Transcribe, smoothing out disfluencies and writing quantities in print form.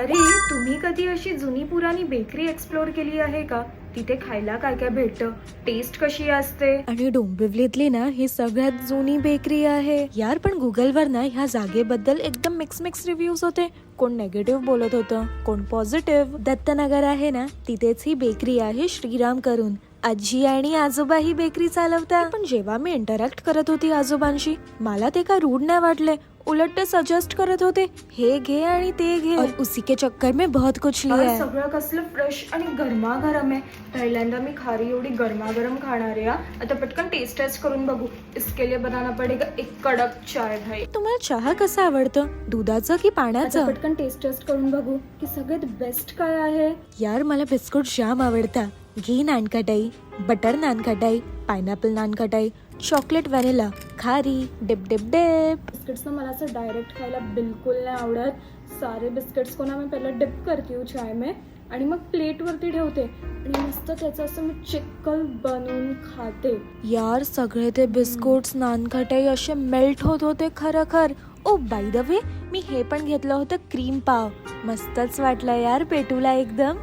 अरे, तुम्ही कधी अशी जुनी पुराणी बेकरी एक्सप्लोर केली आहे का? तिथे खायला काय काय भेटतं, टेस्ट कशी असते? आणि डोंबिवलीतली ना ही सगळ्यात जुनी बेकरी आहे यार. पण गुगलवर ना ह्या जागेबद्दल एकदम मिक्स रिव्ह्यूज होते. कोण नेगेटिव्ह बोलत होतं, कोण पॉझिटिव्ह. दत्तनगर आहे ना तिथेच ही बेकरी आहे, श्रीराम करून. आजी आणि आजोबा ही बेकरी चालवतात. पण जेव्हा मी इंटरॅक्ट करत होती आजोबांशी, मला ते का रूड नाही वाटले. उलट ते सजेस्ट करत होते, हे घे आणि ते घे, और उसी के चक्कर में बहुत कुछ लिया है. सगळं कसलं फ्रेश आणि गरमागरम आहे. पहिल्यांदा मी खारी एवढी गरमागरम खाणार आहे. आता पटकन टेस्ट करून बघू. इसके लिए बनाना पडेगा एक कडक चाय भाई. तुम्हाला चहा कसा आवडतं, दुधाचं की पाण्याचं? पटकन टेस्ट करून बघू की सगळ्यात बेस्ट काय आहे. यार मला बिस्कुट जाम आवडता. घी nankhatai, butter nankhatai, pineapple nankhatai, chocolate vanilla, khari, dip dip dip. Biscuits ना मला असं डायरेक्ट खायला बिलकुल नाही आवडत. सारे बिस्किट्स को ना मैं पहले डिप करती हूँ चाय में आणि मग प्लेट वरती ठेवते आणि मस्त त्याचं असं मी चिक्कल बनवून खाते. यार सगळे ते बिस्कुट्स नानकटाई असे मेल्ट होत होते खरखर. ओ बाय द वे, मी हे पण घेतलं होतं क्रीम पाव. मस्तच वाटलं यार पेटूला एकदम.